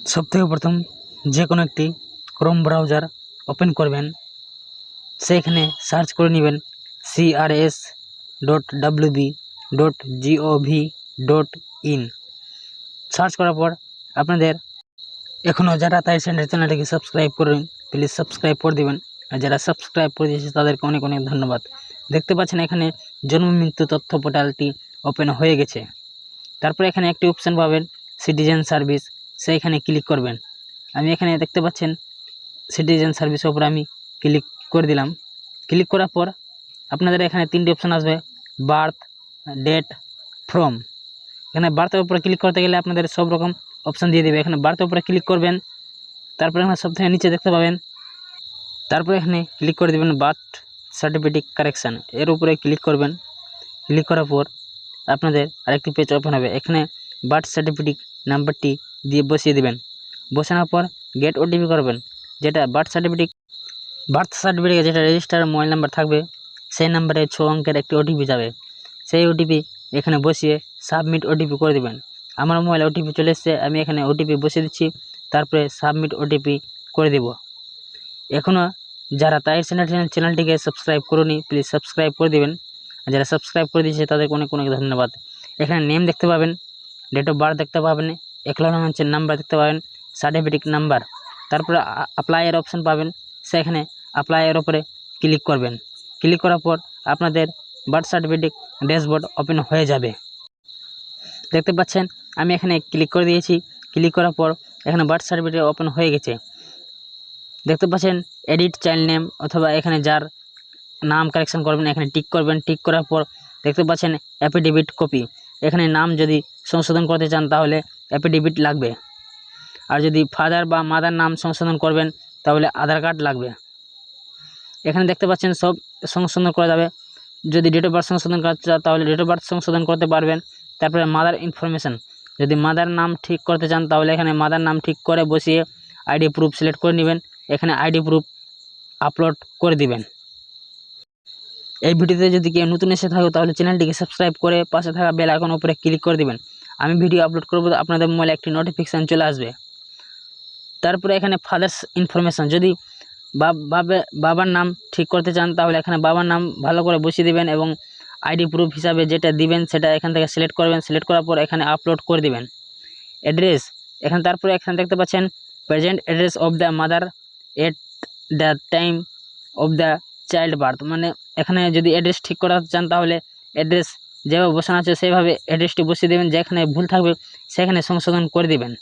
সবথেকে প্রথম যে কোনো একটি ক্রোম ব্রাউজার ওপেন করবেন, সেখানে সার্চ করে নেবেন crs.wb.gov.in। সার্চ করার পর আপনাদের এখনও যারা তাই চ্যানেলটিকে সাবস্ক্রাইব করেন প্লিজ সাবস্ক্রাইব করে দেবেন, আর যারা সাবস্ক্রাইব করে দিয়েছে তাদেরকে অনেক অনেক ধন্যবাদ। দেখতে পাচ্ছেন এখানে জন্ম মৃত্যু তথ্য পোর্টালটি ওপেন হয়ে গেছে। তারপর এখানে একটি অপশান পাবেন সিটিজেন সার্ভিস, সেইখানে ক্লিক করবেন। আমি এখানে দেখতে পাচ্ছেন সিটিজেন সার্ভিসের উপর আমি ক্লিক করে দিলাম। ক্লিক করার পর আপনাদের এখানে তিনটি অপশান আসবে, বার্থ, ডেট, ফ্রম। এখানে বার্থের উপরে ক্লিক করতে গেলে আপনাদের সব রকম অপশান দিয়ে দেবে। এখানে বার্থের উপরে ক্লিক করবেন, তারপরে এখানে সবথেকে নিচে দেখতে পাবেন, তারপরে এখানে ক্লিক করে দেবেন বার্থ সার্টিফিকেট কারেকশান, এর উপরে ক্লিক করবেন। ক্লিক করার পর আপনাদের আরেকটি পেজ ওপেন হবে। এখানে বার্থ সার্টিফিকেট নাম্বারটি দিয়ে বসিয়ে দেবেন। বসানোর পর গেট ওটিপি করবেন, যেটা বার্থ সার্টিফিকেটে যেটা রেজিস্টার মোবাইল নাম্বার থাকবে সেই নাম্বারে 6 অঙ্কের একটি ওটিপি যাবে। সেই ওটিপি এখানে বসিয়ে সাবমিট ওটিপি করে দেবেন। আমার মোবাইলে ওটিপি চলে এসছে, আমি এখানে ওটিপি বসিয়ে দিচ্ছি, তারপরে সাবমিট ওটিপি করে দেব। এখনও যারা তাই চ্যানেলটিকে সাবস্ক্রাইব করুনি প্লিজ সাবস্ক্রাইব করে দেবেন, আর যারা সাবস্ক্রাইব করে দিয়েছে তাদেরকে অনেক অনেক ধন্যবাদ। এখানে নেম দেখতে পাবেন, ডেট অফ বার্থ দেখতে পাবেন, অ্যাকনলেজমেন্টের নাম্বার দেখতে পাবেন, সার্টিফিকেট নাম্বার, তারপরে অ্যাপ্লাইয়ের অপশান পাবেন, সেখানে অ্যাপ্লাইয়ের ওপরে ক্লিক করবেন। ক্লিক করার পর আপনাদের বার্থ সার্টিফিকেট ড্যাশবোর্ড ওপেন হয়ে যাবে। দেখতে পাচ্ছেন আমি এখানে ক্লিক করে দিয়েছি। ক্লিক করার পর এখানে বার্থ সার্টিফিকেট ওপেন হয়ে গেছে। দেখতে পাচ্ছেন এডিট চাইল্ড নেম, অথবা এখানে যার নাম কারেকশন করবেন এখানে টিক করবেন। টিক করার পর দেখতে পাচ্ছেন অ্যাফিডেভিট কপি, এখানে নাম যদি সংশোধন করতে চান তাহলে অ্যাফিডেভিট লাগবে, আর যদি ফাদার বা মাদার নাম সংশোধন করবেন তাহলে আধার কার্ড লাগবে। এখানে দেখতে পাচ্ছেন সব সংশোধন করা যাবে। যদি ডেট অফ বার্থ সংশোধন করতে চান তাহলে ডেট অফ বার্থ সংশোধন করতে পারবেন। তারপরে মাদার ইনফরমেশন, যদি মাদার নাম ঠিক করতে চান তাহলে এখানে মাদার নাম ঠিক করে বসিয়ে আইডি প্রুফ সিলেক্ট করে নেবেন, এখানে আইডি প্রুফ আপলোড করে দিবেন। এই ভিডিওতে যদি কেউ নতুন এসে থাকো তাহলে চ্যানেলটিকে সাবস্ক্রাইব করে পাশে থাকা বেল আইকন উপরে ক্লিক করে দিবেন। আমি ভিডিও আপলোড করব আপনাদের মোবাইলে একটি নোটিফিকেশান চলে আসবে। তারপরে এখানে ফাদার্স ইনফরমেশন, যদি বাবার নাম ঠিক করতে চান তাহলে এখানে বাবার নাম ভালো করে বসিয়ে দিবেন এবং আইডি প্রুফ হিসাবে যেটা দিবেন সেটা এখান থেকে সিলেক্ট করবেন। সিলেক্ট করার পর এখানে আপলোড করে দিবেন। অ্যাড্রেস, এখানে তারপরে এখানে দেখতে পাচ্ছেন present address of the mother at the time of the child birth, মানে এখানে যদি অ্যাড্রেস ঠিক করাতে চান তাহলে অ্যাড্রেস যেভাবে বসানো আছে সেইভাবে অ্যাড্রেসটি বসিয়ে দেবেন, যেখানে ভুল থাকবে সেখানে সংশোধন করে দিবেন।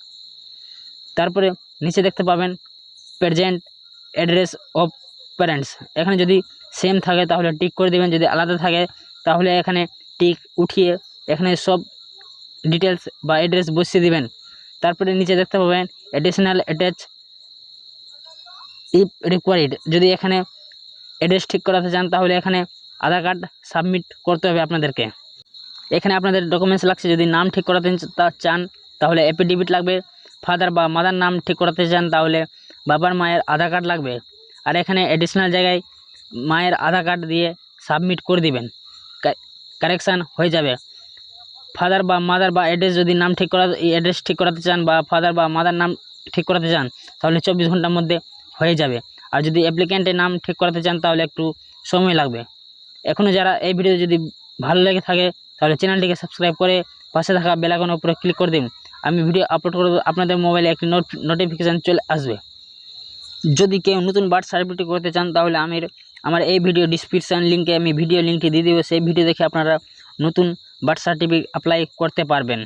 তারপরে নিচে দেখতে পাবেন প্রেজেন্ট অ্যাড্রেস অফ প্যারেন্টস, এখানে যদি সেম থাকে তাহলে টিক করে দেবেন, যদি আলাদা থাকে তাহলে এখানে টিক উঠিয়ে এখানে সব ডিটেলস বা অ্যাড্রেস বসিয়ে দিবেন। তারপরে নিচে দেখতে পাবেন অ্যাডিশনাল অ্যাটাচ ইফ রিকোয়ার্ড, যদি এখানে অ্যাড্রেস ঠিক করাতে চান তাহলে এখানে আধার কার্ড সাবমিট করতে হবে আপনাদেরকে। এখানে আপনাদের ডকুমেন্টস লাগছে, যদি নাম ঠিক করাতে চান তাহলে অ্যাফিডেভিট লাগবে, ফাদার বা মাদার নাম ঠিক করাতে চান তাহলে বাবার মায়ের আধার কার্ড লাগবে, আর এখানে অ্যাডিশনাল জায়গায় মায়ের আধার কার্ড দিয়ে সাবমিট করে দিবেন, কারেকশান হয়ে যাবে। ফাদার বা মাদার বা অ্যাড্রেস যদি নাম ঠিক করা অ্যাড্রেস ঠিক করাতে চান বা ফাদার বা মাদার নাম ঠিক করাতে চান তাহলে 24 ঘন্টার মধ্যে হয়ে যাবে, আর যদি অ্যাপ্লিক্যান্টের নাম ঠিক করাতে চান তাহলে একটু সময় লাগবে। এখনও যারা এই ভিডিও যদি ভালো লেগে থাকে তাহলে চ্যানেলটিকে সাবস্ক্রাইব করে পাশে থাকা বেল আইকনের উপরে ক্লিক করে দিন। আমি ভিডিও আপলোড করব আপনাদের মোবাইলে একটি নোটিফিকেশান চলে আসবে। যদি কেউ নতুন বার্থ সার্টিফিকেট করতে চান তাহলে আমার এই ভিডিও ডিসক্রিপশান লিঙ্কে আমি ভিডিও লিঙ্কটি দিয়ে দেবো, সেই ভিডিও দেখে আপনারা নতুন বার্থ সার্টিফিকেট অ্যাপ্লাই করতে পারবেন।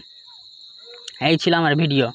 এই ছিল আমার ভিডিও।